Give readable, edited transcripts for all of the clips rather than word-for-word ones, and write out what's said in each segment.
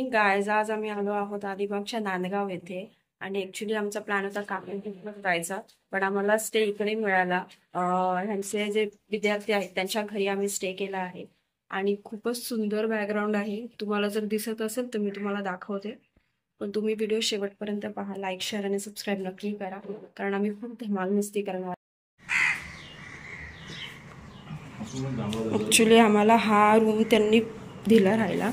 Morning guys, आज आम्ही आलो आहोत अलिबागच्या नांदगाव येथे आणि ॲक्च्युली आमचा प्लॅन होता काकणपूरला जायचा, पण आम्हाला स्टे इकडे मिळाला. ह्यांचे जे विद्यार्थी आहेत त्यांच्या घरी आम्ही स्टे केला आहे आणि खूपच सुंदर बॅकग्राऊंड आहे. तुम्हाला जर दिसत असेल तर मी तुम्हाला दाखवते, पण तुम्ही व्हिडिओ शेवटपर्यंत पहा. लाईक, शेअर आणि सबस्क्राईब नक्की करा, कारण आम्ही खूप धमाल मस्ती करणार. ॲक्च्युली आम्हाला हा रूम त्यांनी दिला राहायला.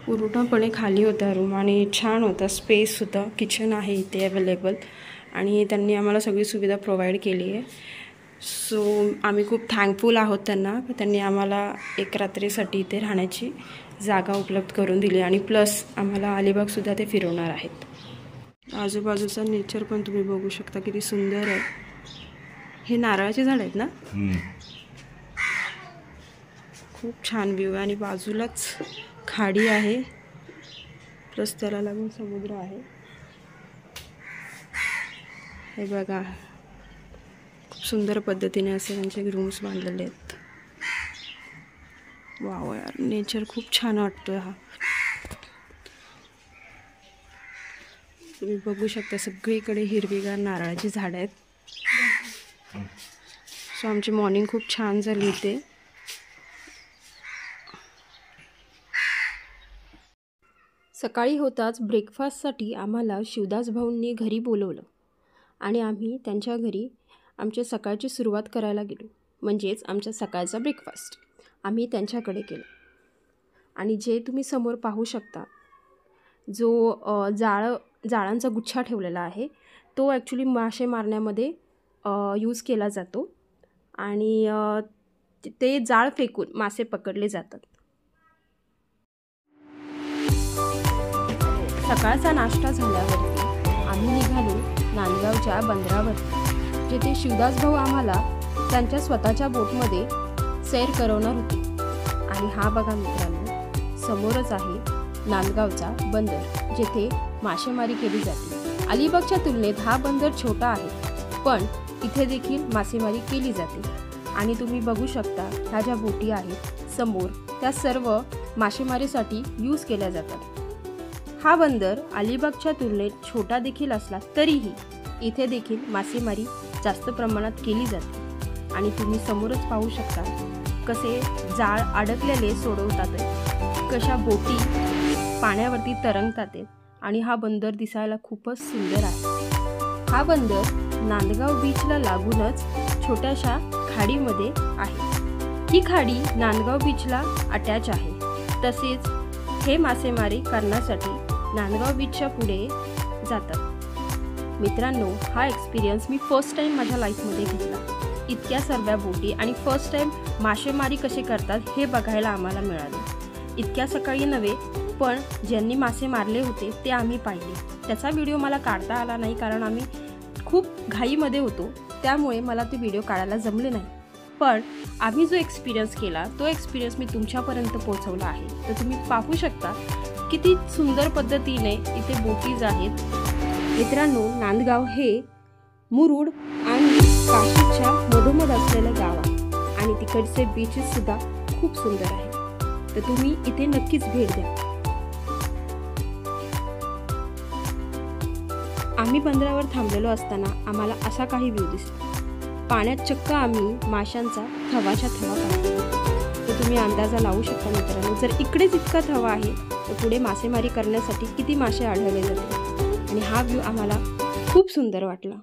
पूर्णपणे खाली होता रूम आणि छान होता, स्पेस होतं, किचन आहे इथे अवेलेबल आणि त्यांनी आम्हाला सगळी सुविधा प्रोव्हाइड केली आहे. सो आम्ही खूप थँकफुल आहोत त्यांना. त्यांनी आम्हाला एक रात्रीसाठी इथे राहण्याची जागा उपलब्ध करून दिली आणि प्लस आम्हाला अलिबागसुद्धा ते फिरवणार आहेत. आजूबाजूचा नेचर पण तुम्ही बघू शकता, किती सुंदर आहे. हे नारळाचे झाड आहेत ना, खूप छान व्ह्यू आहे आणि बाजूलाच खाडी आहे, प्लस त्याला लागून समुद्र आहे. हे बघा, खूप सुंदर पद्धतीने असे त्यांचे रूम्स बांधलेले आहेत. वाव यार, नेचर खूप छान वाटतोय. हा तुम्ही बघू शकता, सगळीकडे हिरवीगार नारळाची झाडं आहेत. सो आमची मॉर्निंग खूप छान झाली इथे. सकाळी होताच ब्रेकफास्टसाठी आम्हाला शिवदास भाऊंनी घरी बोलवलं आणि आम्ही त्यांच्या घरी आमच्या सकाळची सुरुवात करायला गेलो. म्हणजेच आमच्या सकाळचा ब्रेकफास्ट आम्ही त्यांच्याकडे केला. आणि जे तुम्ही समोर पाहू शकता, जो जाळांचा गुच्छा ठेवलेला आहे, तो ॲक्च्युली मासे मारण्यामध्ये यूज केला जातो आणि ते जाळ फेकून मासे पकडले जातात. सकाळचा नाश्ता झाल्यावरती आम्ही निघालो नांदगावच्या बंदरावरती, जिथे शिवदास भाऊ आम्हाला त्यांच्या स्वतःच्या बोटमध्ये सैर करवणार होते. आणि हा बघा मित्रांनो, समोरच आहे नांदगावचा बंदर, जिथे मासेमारी केली जाते. अलिबागच्या तुलनेत हा बंदर छोटा आहे, पण इथे देखील मासेमारी केली जाते. आणि तुम्ही बघू शकता, ह्या ज्या बोटी आहेत समोर, त्या सर्व मासेमारीसाठी यूज केल्या जातात. हा बंदर अलिबागच्या तुलनेत छोटा देखील असला तरीही इथे देखील मासेमारी जास्त प्रमाणात केली जाते. आणि तुम्ही समोरच पाहू शकता कसे जाळ अडकलेले सोडवतात, कशा बोटी पाण्यावरती तरंगतात आणि हा बंदर दिसायला खूपच सुंदर आहे. हा बंदर नांदगाव बीचला लागूनच छोट्याशा खाडीमध्ये आहे. ही खाडी नांदगाव बीचला अटॅच आहे. तसेच हे मासेमारी करण्यासाठी नांदगाव बीचच्या पुढे जातात. मित्रांनो, हा एक्सपिरियन्स मी फर्स्ट टाईम माझ्या लाईफमध्ये घेतला. इतक्या सर्व बोटी आणि फर्स्ट टाईम मासेमारी कसे करतात हे बघायला आम्हाला मिळाले. इतक्या सकाळी नव्हे, पण ज्यांनी मासे मारले होते ते आम्ही पाहिले. त्याचा व्हिडिओ मला काढता आला नाही, कारण आम्ही खूप घाईमध्ये होतो, त्यामुळे मला ते व्हिडिओ काढायला जमले नाही. पण आम्ही जो एक्सपिरियन्स केला तो एक्सपिरियन्स मी तुमच्यापर्यंत पोहोचवला आहे. तर तुम्ही पाहू शकता किती सुंदर पद्धतीने इथे बोटीज आहेत. मित्रांनो, नांदगाव हे मुरुड आणि काशीच्या मधोमध असलेलं गाव आहे आणि तिकडचे बीचेस सुद्धा खूप सुंदर आहेत. तर तुम्ही इथे नक्कीच भेट द्या. आम्ही बंदरावर थांबलेलो असताना आम्हाला असा काही व्ह्यू दिसला. पाण्यात चक्क आम्ही माशांचा थवाच्या थवा पाहिला. तर तुम्ही अंदाजा लावू शकता मित्रांनो, जर इकडेच इतका थवा आहे तर पुढे मासेमारी करण्यासाठी किती मासे आढळले जाते. आणि हा व्ह्यू आम्हाला खूप सुंदर वाटला.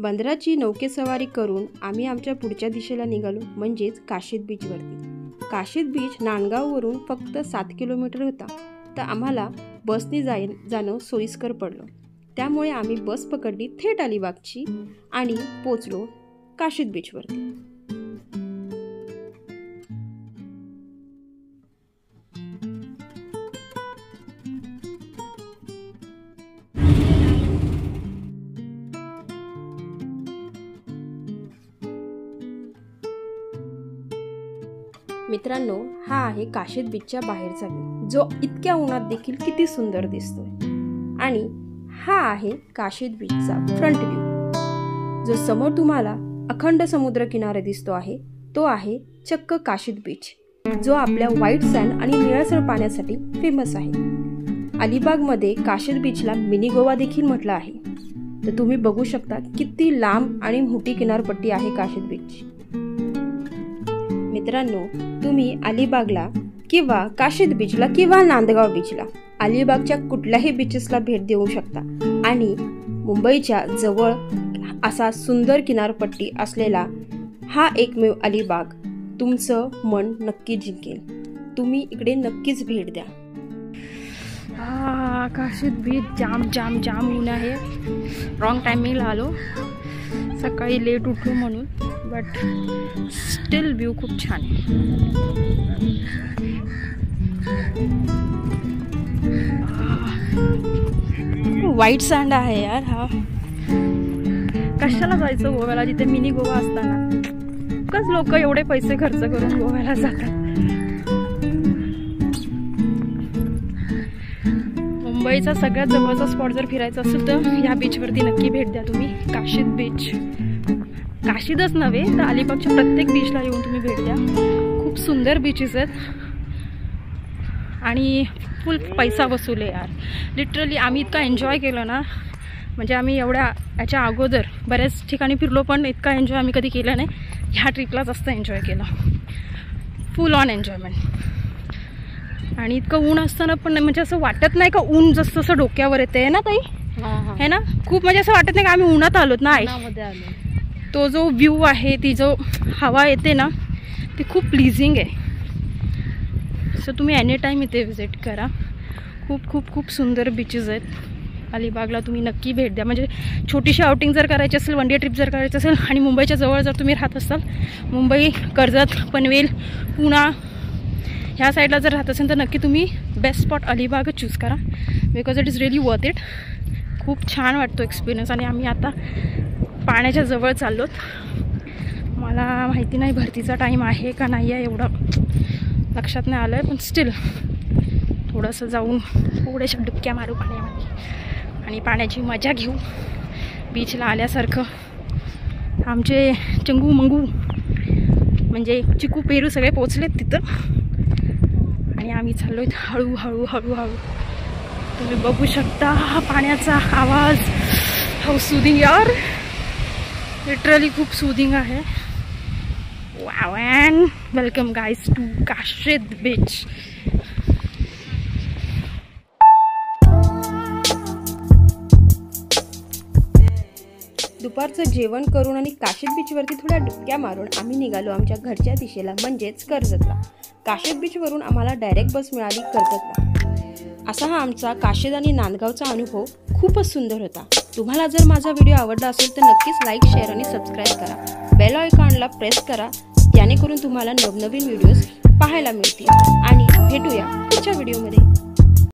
बंदराची नौकेसवारी करून आम्ही आमच्या पुढच्या दिशेला निघालो, म्हणजेच काशीद बीचवरती. काशीद बीच नांदगाववरून फक्त 7 किलोमीटर होता, तर आम्हाला बसने जाणं सोयीस्कर पडलं. त्यामुळे आम्ही बस पकडली थेट अलिबागची आणि पोचलो काशीद बीचवरती. मित्रांनो, हा आहे काशीद बीचच्या बाहेरचा व्ह्यू, जो इतक्या उन्हात देखील किती सुंदर दिसतोय. आणि हा आहे काशीद बीचचा फ्रंट व्ह्यू, जो समोर तुम्हाला अखंड समुद्र किनारे दिसतो आहे. तो आहे चक्क काशीद बीच, जो आपल्या व्हाईट सँड आणि निळसर पाण्यासाठी फेमस आहे. अलिबागमध्ये काशीद बीचला मिनी गोवा देखील म्हटलं आहे. तर तुम्ही बघू शकता किती लांब आणि मोठी किनारपट्टी आहे काशीद बीच. मित्रांनो, तुम्ही अलिबागला किंवा काशीद बीचला किंवा नांदगाव बीचला, अलिबागच्या कुठल्याही बीचेसला भेट देऊ शकता. आणि मुंबईच्या जवळ असा सुंदर किनारपट्टी असलेला हा एकमेव अलिबाग तुमचं मन नक्की जिंकेल. तुम्ही इकडे नक्कीच भेट द्या. काशीद बीच जाम जाम जाम ऊन आहे. रॉंग टायमिंगला आलो, सकाळी लेट उठलो म्हणून, बट स्टील व्ह्यू खूप छान आहे. व्हाईट सँड आहे यार. हा कशाला जायचं गोव्याला, जिथे मिनी गोवा असताना. कस लोक एवढे पैसे खर्च करून गोव्याला जातात. मुंबईचा सगळ्यात जवळचा स्पॉट जर फिरायचा असेल तर या बीचवरती नक्की भेट द्या तुम्ही. काशीद बीच, काशीदच नव्हे तर अलिबागच्या प्रत्येक बीचला येऊन तुम्ही भेट द्या. खूप सुंदर बीचेस आहेत आणि फुल पैसा वसूल आहे यार. लिटरली आम्ही इतका एन्जॉय केलं ना, म्हणजे आम्ही याच्या अगोदर बऱ्याच ठिकाणी फिरलो, पण इतका एन्जॉय आम्ही कधी केला नाही. ह्या ट्रिपला जास्त एन्जॉय केला, फुल ऑन एन्जॉयमेंट. आणि इतकं ऊन असताना पण म्हणजे असं वाटत नाही का ऊन जसं जसं डोक्यावर येते आहे ना ताई, है ना. खूप म्हणजे असं वाटत नाही का आम्ही उन्हात आलोत ना. तो जो व्ह्यू आहे, ती जो हवा येते ना, ती खूप प्लीजिंग आहे. सो तुम्ही एनी टाईम इथे विजिट करा. खूप खूप खूप सुंदर बीचेस आहेत अलिबागला. तुम्ही नक्की भेट द्या. म्हणजे छोटीशी आउटिंग जर करायची असेल, वन डे ट्रिप जर करायची असेल आणि मुंबईच्या जवळ जर तुम्ही राहत असाल, मुंबई, कर्जत, पनवेल, पुणा ह्या साईडला जर राहत असेल तर नक्की तुम्ही बेस्ट स्पॉट अलिबागच चूज करा. Because it is really worth it. खूप छान वाटतो एक्सपिरियन्स. आणि आम्ही आता पाण्याच्या जवळ चाललोत. मला माहिती नाही भरतीचा टाईम आहे का नाही आहे, एवढं लक्षात नाही आलं आहे, पण स्टील थोडंसं जाऊन थोड्याशा डुबक्या मारू पाण्यामध्ये आणि पाण्याची मजा घेऊ. बीचला आल्यासारखं. आमचे चंगू मंगू म्हणजे चिकू पेरू सगळे पोचलेत तिथं आणि आम्ही चाललो आहेत हळूहळू हळूहळू. तुम्ही बघू शकता पाण्याचा आवाज. हाऊ सूदिंग यार, लिटरली खूप सूदिंग आहे. Wow. And welcome guys to Kashid beach. दुपारचं जेवण करून आणि काशीद बीचवरती थोड्या डुबक्या मारून आम्ही निघालो आमच्या घरच्या दिशेला, म्हणजेच कर्जतला. काशीद बीचवरून आम्हाला डायरेक्ट बस मिळाली कर्जतला. असा हा आमचा काशीद आणि नांदगावचा अनुभव खूपच सुंदर होता. तुम्हाला जर माझा व्हिडिओ आवडला असेल तर नक्कीच लाईक, शेअर आणि सबस्क्राईब करा. बेल आयकॉनला प्रेस करा, जेणेकरून तुम्हाला नवनवीन व्हिडिओज पाहायला मिळतील. आणि भेटूया पुढच्या व्हिडिओमध्ये.